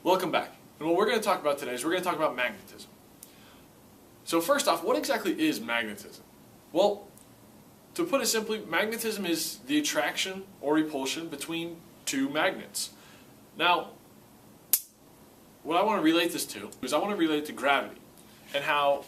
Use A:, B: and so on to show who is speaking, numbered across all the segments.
A: Welcome back. And what we're going to talk about today is we're going to talk about magnetism. So first off, what exactly is magnetism? Well, to put it simply, magnetism is the attraction or repulsion between two magnets. Now, what I want to relate this to is I want to relate it to gravity and how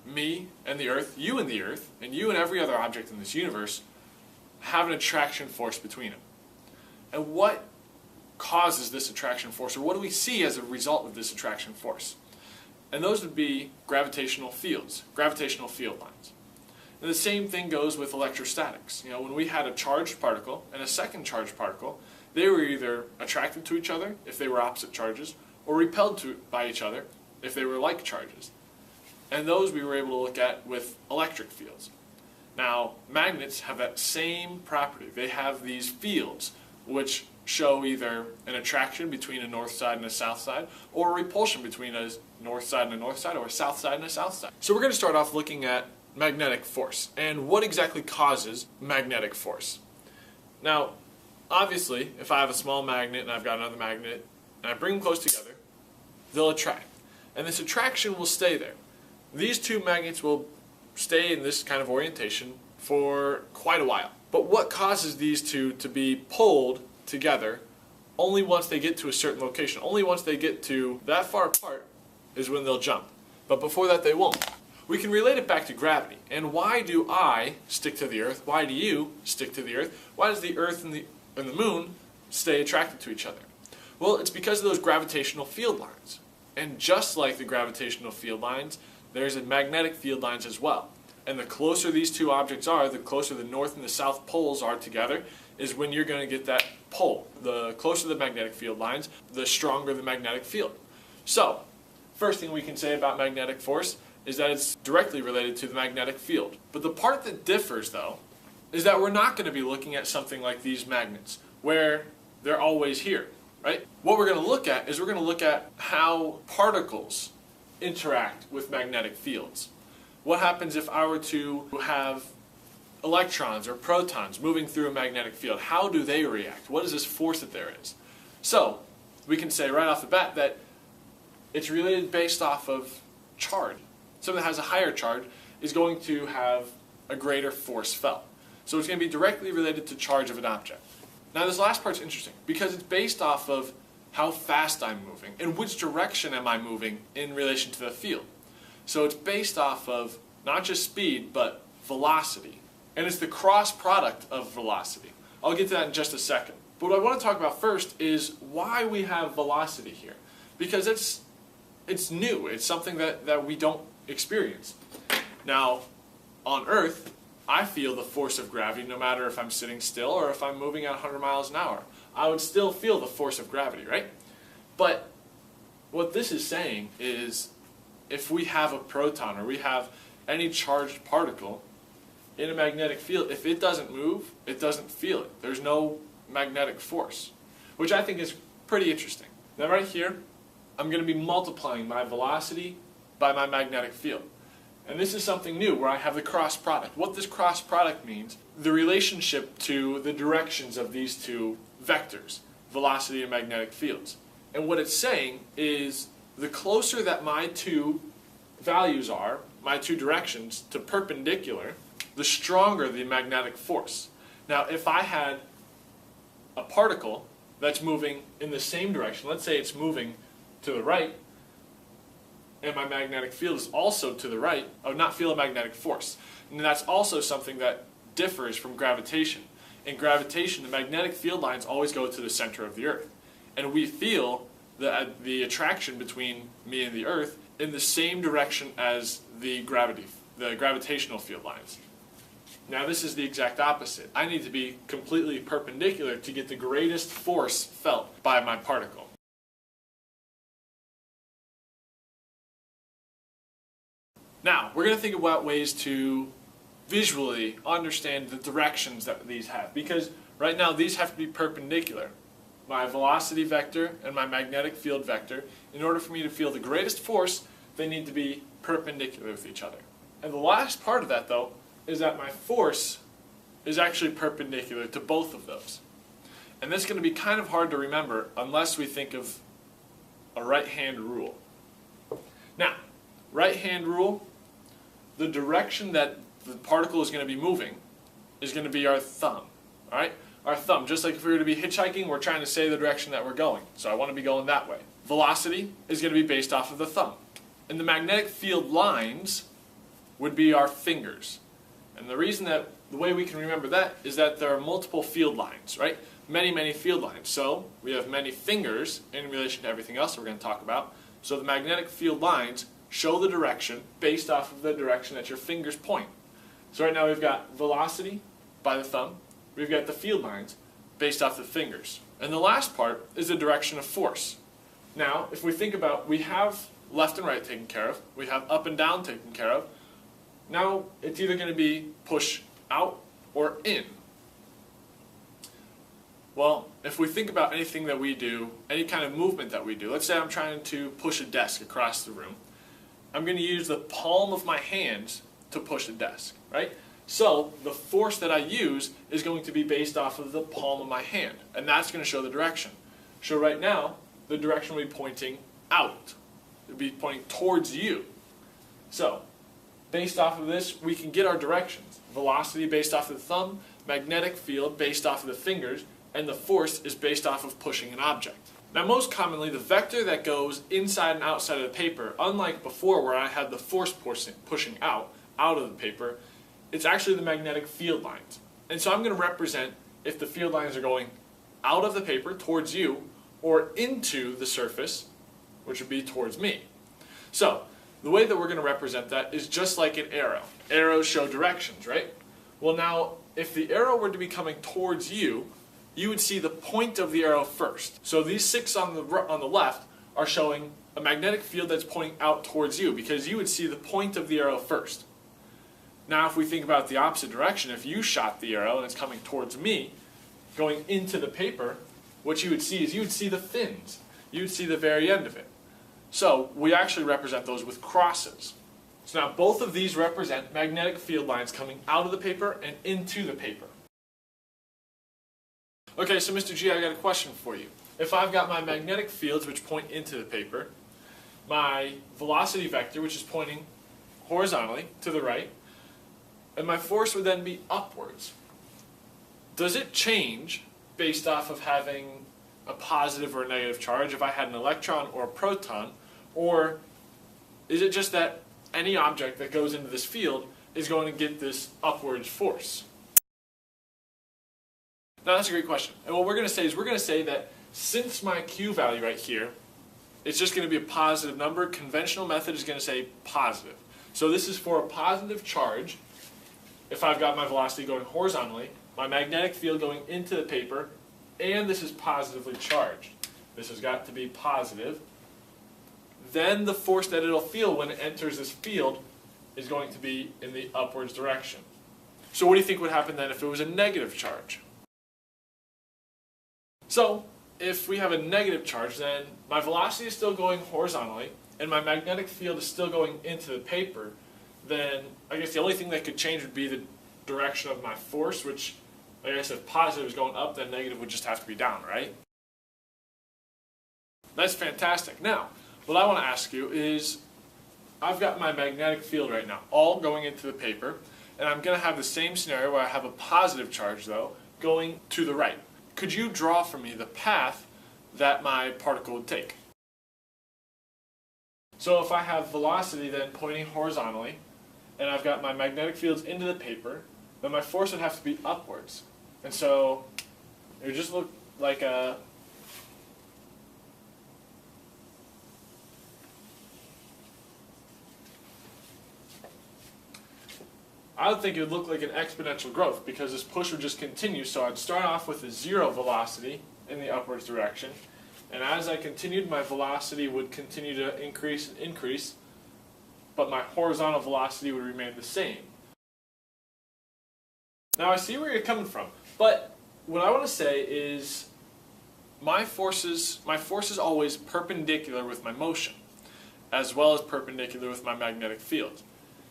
A: me and the Earth, you and the Earth, and you and every other object in this universe have an attraction force between them. And what causes this attraction force, or what do we see as a result of this attraction force? And those would be gravitational fields, gravitational field lines. And the same thing goes with electrostatics. When we had a charged particle and a second charged particle, they were either attracted to each other if they were opposite charges, or repelled by each other if they were like charges. And those we were able to look at with electric fields. Now, magnets have that same property. They have these fields which show either an attraction between a north side and a south side, or a repulsion between a north side and a north side, or a south side and a south side. So we're going to start off looking at magnetic force, and what exactly causes magnetic force. Now, obviously, if I have a small magnet and I've got another magnet, and I bring them close together, they'll attract. And this attraction will stay there. These two magnets will stay in this kind of orientation for quite a while. But what causes these two to be pulled together only once they get to a certain location, only once they get to that far apart is when they'll jump. But before that they won't. We can relate it back to gravity. And why do I stick to the Earth? Why do you stick to the Earth? Why does the Earth and the Moon stay attracted to each other? Well, it's because of those gravitational field lines. And just like the gravitational field lines, there's a magnetic field lines as well. And the closer these two objects are, the closer the north and the south poles are together, is when you're going to get that pull. The closer the magnetic field lines, the stronger the magnetic field. So, first thing we can say about magnetic force is that it's directly related to the magnetic field. But the part that differs, though, is that we're not going to be looking at something like these magnets, where they're always here, right? What we're going to look at is we're going to look at how particles interact with magnetic fields. What happens if I were to have electrons or protons moving through a magnetic field? How do they react? What is this force that there is? So, we can say right off the bat that it's related based off of charge. Something that has a higher charge is going to have a greater force felt. So it's going to be directly related to charge of an object. Now this last part's interesting because it's based off of how fast I'm moving and which direction am I moving in relation to the field. So it's based off of not just speed, but velocity. And it's the cross product of velocity. I'll get to that in just a second. But what I want to talk about first is why we have velocity here. Because it's new. It's something that we don't experience. Now, on Earth, I feel the force of gravity no matter if I'm sitting still or if I'm moving at 100 miles an hour. I would still feel the force of gravity, right? But what this is saying is if we have a proton or we have any charged particle in a magnetic field, if it doesn't move, it doesn't feel it. There's no magnetic force, which I think is pretty interesting. Now right here, I'm going to be multiplying my velocity by my magnetic field. And this is something new where I have the cross product. What this cross product means, the relationship to the directions of these two vectors, velocity and magnetic fields. And what it's saying is the closer that my two values are, my two directions, to perpendicular, the stronger the magnetic force. Now if I had a particle that's moving in the same direction, let's say it's moving to the right, and my magnetic field is also to the right, I would not feel a magnetic force. And that's also something that differs from gravitation. In gravitation, the magnetic field lines always go to the center of the Earth. And we feel the attraction between me and the Earth in the same direction as the gravitational field lines. Now this is the exact opposite. I need to be completely perpendicular to get the greatest force felt by my particle. Now, we're going to think about ways to visually understand the directions that these have, because right now these have to be perpendicular. My velocity vector and my magnetic field vector, in order for me to feel the greatest force, they need to be perpendicular with each other. And the last part of that, though, is that my force is actually perpendicular to both of those. And this is going to be kind of hard to remember unless we think of a right-hand rule. Now, right-hand rule, the direction that the particle is going to be moving is going to be our thumb. All right? Our thumb, just like if we were to be hitchhiking, we're trying to say the direction that we're going. So I want to be going that way. Velocity is going to be based off of the thumb. And the magnetic field lines would be our fingers. And the reason that, the way we can remember that is that there are multiple field lines, right? Many field lines. So we have many fingers in relation to everything else we're going to talk about. So the magnetic field lines show the direction based off of the direction that your fingers point. So right now we've got velocity by the thumb. We've got the field lines based off the fingers. And the last part is the direction of force. Now, if we think about, we have left and right taken care of. We have up and down taken care of. Now, it's either going to be push out or in. Well, if we think about anything that we do, any kind of movement that we do, let's say I'm trying to push a desk across the room. I'm going to use the palm of my hands to push the desk, right? So the force that I use is going to be based off of the palm of my hand, and that's going to show the direction. So right now, the direction will be pointing out. It will be pointing towards you. So, based off of this, we can get our directions. Velocity based off of the thumb, magnetic field based off of the fingers, and the force is based off of pushing an object. Now most commonly, the vector that goes inside and outside of the paper, unlike before where I had the force pushing out of the paper, it's actually the magnetic field lines. And so I'm going to represent if the field lines are going out of the paper towards you or into the surface, which would be towards me. So the way that we're going to represent that is just like an arrow. Arrows show directions, right? Well now, if the arrow were to be coming towards you, you would see the point of the arrow first. So these 6 on the left are showing a magnetic field that's pointing out towards you because you would see the point of the arrow first. Now if we think about the opposite direction, if you shot the arrow and it's coming towards me, going into the paper, what you would see is you would see the fins. You would see the very end of it. So we actually represent those with crosses. So now both of these represent magnetic field lines coming out of the paper and into the paper. Okay, so Mr. G, I got a question for you. If I've got my magnetic fields which point into the paper, my velocity vector which is pointing horizontally to the right, and my force would then be upwards, does it change based off of having a positive or a negative charge if I had an electron or a proton, or is it just that any object that goes into this field is going to get this upwards force? Now that's a great question. And what we're going to say is we're going to say that since my Q value right here, it's just going to be a positive number, conventional method is going to say positive. So this is for a positive charge. If I've got my velocity going horizontally, my magnetic field going into the paper, and this is positively charged. This has got to be positive. Then the force that it'll feel when it enters this field is going to be in the upwards direction. So what do you think would happen then if it was a negative charge? So, if we have a negative charge, then my velocity is still going horizontally, and my magnetic field is still going into the paper, then I guess the only thing that could change would be the direction of my force, which, like I said, if positive is going up, then negative would just have to be down, right? That's fantastic. Now, what I want to ask you is, I've got my magnetic field right now, all going into the paper, and I'm going to have the same scenario where I have a positive charge, though, going to the right. Could you draw for me the path that my particle would take? So if I have velocity then pointing horizontally, and I've got my magnetic fields into the paper, then my force would have to be upwards. And so it would just look like a I would think it would look like an exponential growth because this push would just continue. So I'd start off with a 0 velocity in the upwards direction, and as I continued, my velocity would continue to increase and increase, but my horizontal velocity would remain the same. Now I see where you're coming from, but what I want to say is my force is always perpendicular with my motion, as well as perpendicular with my magnetic field.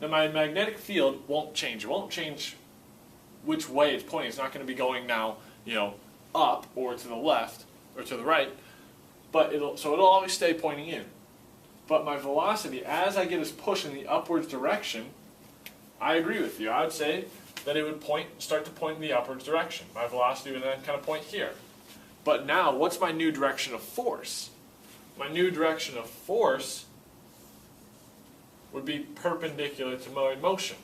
A: Now my magnetic field won't change. It won't change which way it's pointing. It's not going to be going now, up or to the left or to the right. but it'll always stay pointing in. But my velocity, as I get this push in the upwards direction, I agree with you. I would say that it would start to point in the upwards direction. My velocity would then kind of point here. But now, what's my new direction of force? My new direction of force would be perpendicular to my motion.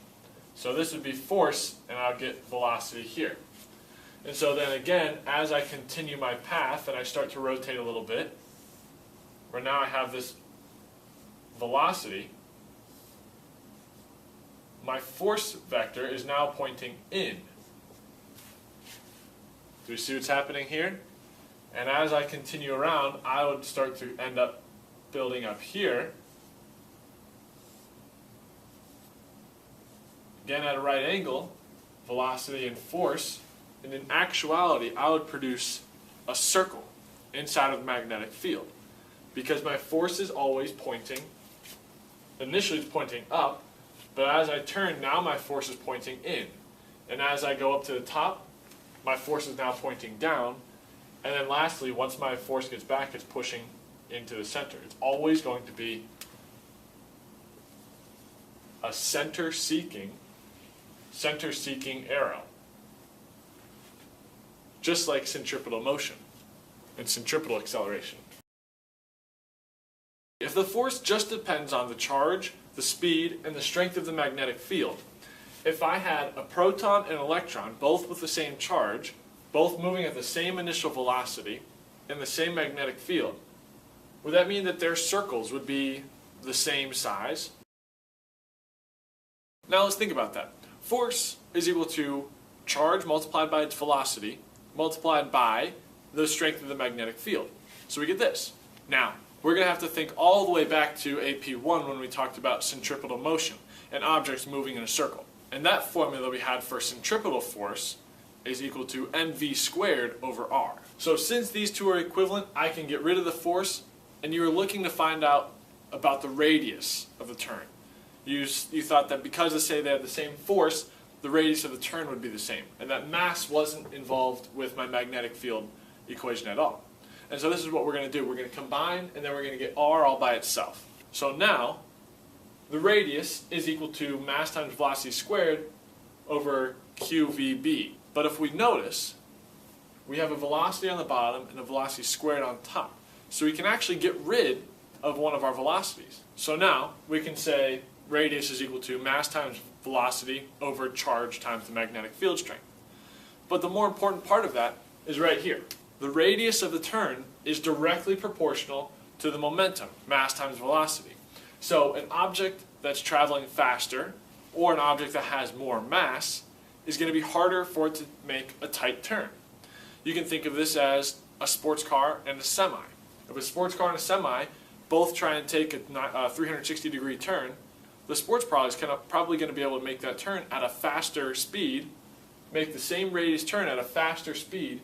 A: So this would be force, and I'll get velocity here. And so then again, as I continue my path and I start to rotate a little bit, where now I have this velocity, my force vector is now pointing in. Do you see what's happening here? And as I continue around, I would start to end up building up here. Again, at a right angle, velocity and force, and in actuality, I would produce a circle inside of the magnetic field. Because my force is always pointing, initially it's pointing up, but as I turn, now my force is pointing in. And as I go up to the top, my force is now pointing down. And then lastly, once my force gets back, it's pushing into the center. It's always going to be a center-seeking arrow. Just like centripetal motion and centripetal acceleration. If the force just depends on the charge, the speed, and the strength of the magnetic field, if I had a proton and an electron, both with the same charge, both moving at the same initial velocity, and the same magnetic field, would that mean that their circles would be the same size? Now let's think about that. Force is equal to charge multiplied by its velocity, multiplied by the strength of the magnetic field. So we get this. Now, we're going to have to think all the way back to AP1 when we talked about centripetal motion and objects moving in a circle. And that formula we had for centripetal force is equal to mv squared over r. So since these two are equivalent, I can get rid of the force, and you were looking to find out about the radius of the turn. You thought that because, let's say, they had the same force, the radius of the turn would be the same, and that mass wasn't involved with my magnetic field equation at all. And so this is what we're going to do. We're going to combine, and then we're going to get r all by itself. So now, the radius is equal to mass times velocity squared over qvb. But if we notice, we have a velocity on the bottom and a velocity squared on top. So we can actually get rid of one of our velocities. So now, we can say radius is equal to mass times velocity over charge times the magnetic field strength. But the more important part of that is right here. The radius of the turn is directly proportional to the momentum, mass times velocity. So an object that's traveling faster, or an object that has more mass, is going to be harder for it to make a tight turn. You can think of this as a sports car and a semi. If a sports car and a semi both try and take a 360-degree turn, the sports car is probably going to be able to make that turn at a faster speed, make the same radius turn at a faster speed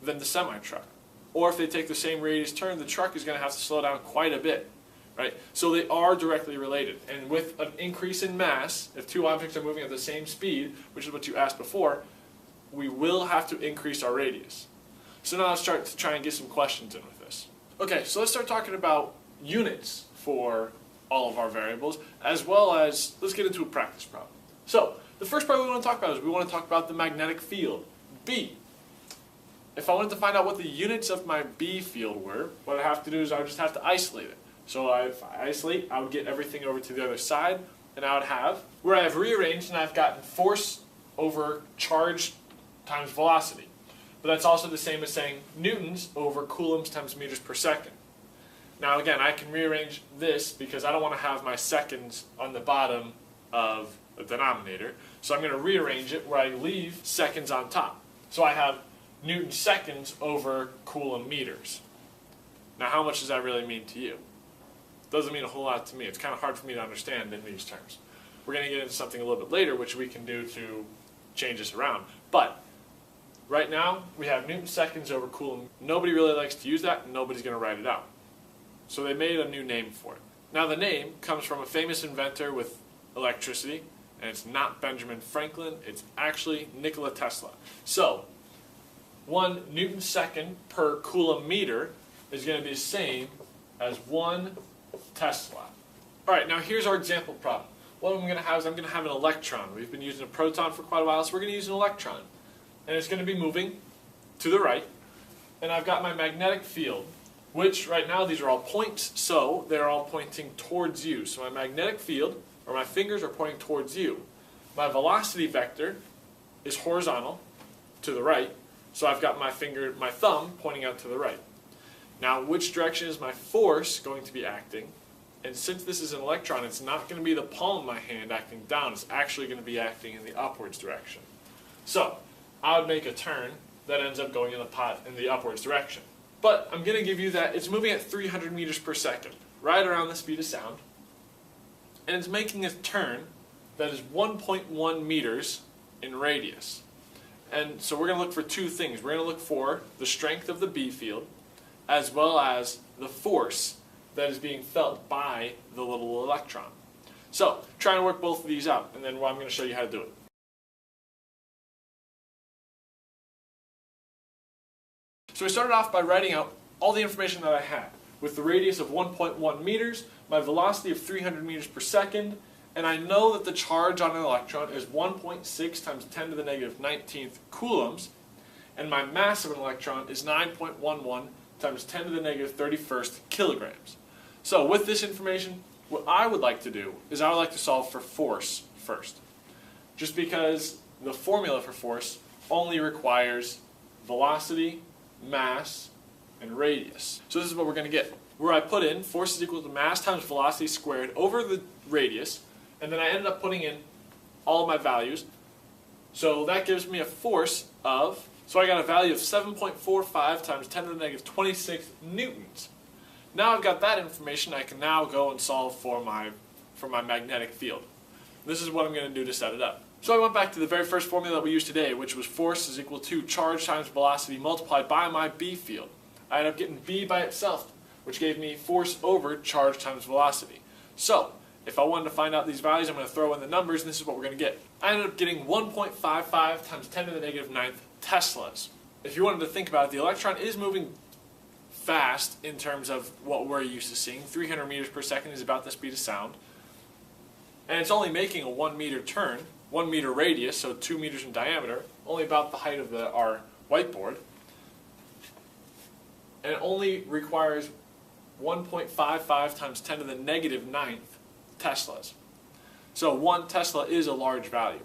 A: than the semi-truck. Or if they take the same radius turn, the truck is going to have to slow down quite a bit. Right? So they are directly related. And with an increase in mass, if two objects are moving at the same speed, which is what you asked before, we will have to increase our radius. So now let's start to try and get some questions in with this. Okay, so let's start talking about units for all of our variables, as well as, let's get into a practice problem. So, the first part we want to talk about is we want to talk about the magnetic field, B. If I wanted to find out what the units of my B field were, what I have to do is I would just have to isolate it. So if I isolate, I would get everything over to the other side, and I would have, where I have rearranged and I've gotten force over charge times velocity. But that's also the same as saying newtons over coulombs times meters per second. Now again, I can rearrange this because I don't want to have my seconds on the bottom of the denominator. So I'm going to rearrange it where I leave seconds on top. So I have Newton seconds over Coulomb meters. Now how much does that really mean to you? Doesn't mean a whole lot to me. It's kind of hard for me to understand in these terms. We're going to get into something a little bit later which we can do to change this around. But right now we have Newton seconds over Coulomb. Nobody really likes to use that and nobody's going to write it out. So they made a new name for it. Now the name comes from a famous inventor with electricity, and it's not Benjamin Franklin, it's actually Nikola Tesla. So 1 Newton second per Coulomb meter is going to be the same as 1 Tesla. Alright, now here's our example problem. What I'm going to have is I'm going to have an electron. We've been using a proton for quite a while, so we're going to use an electron. And it's going to be moving to the right. And I've got my magnetic field, which right now these are all points, so they're all pointing towards you. So my magnetic field, or my fingers, are pointing towards you. My velocity vector is horizontal to the right, so I've got my thumb pointing out to the right. Now, which direction is my force going to be acting? And since this is an electron, it's not going to be the palm of my hand acting down. It's actually going to be acting in the upwards direction. So, I would make a turn that ends up going in the upwards direction. But I'm going to give you that it's moving at 300 meters per second, right around the speed of sound. And it's making a turn that is 1.1 meters in radius. And so we're going to look for two things. We're going to look for the strength of the B field, as well as the force that is being felt by the little electron. So, try and work both of these out, and then I'm going to show you how to do it. So we started off by writing out all the information that I had, with the radius of 1.1 meters, my velocity of 300 meters per second, and I know that the charge on an electron is 1.6 times 10 to the negative 19th coulombs, and my mass of an electron is 9.11 times 10 to the negative 31st kilograms. So with this information, what I would like to do is I would like to solve for force first. Just because the formula for force only requires velocity, mass, and radius. So this is what we're going to get. Where I put in force is equal to mass times velocity squared over the radius, and then I ended up putting in all of my values. So that gives me a force of, so I got a value of 7.45 times 10 to the negative 26 newtons. Now I've got that information, I can now go and solve for my magnetic field. This is what I'm going to do to set it up. So I went back to the very first formula that we used today, which was force is equal to charge times velocity multiplied by my B field. I ended up getting B by itself, which gave me force over charge times velocity. So, if I wanted to find out these values, I'm going to throw in the numbers, and this is what we're going to get. I ended up getting 1.55 times 10 to the negative 9th Teslas. If you wanted to think about it, the electron is moving fast in terms of what we're used to seeing. 300 meters per second is about the speed of sound. And it's only making a 1 meter turn, 1 meter radius, so 2 meters in diameter, only about the height of our whiteboard. And it only requires 1.55 times 10 to the negative 9th Teslas. So 1 Tesla is a large value.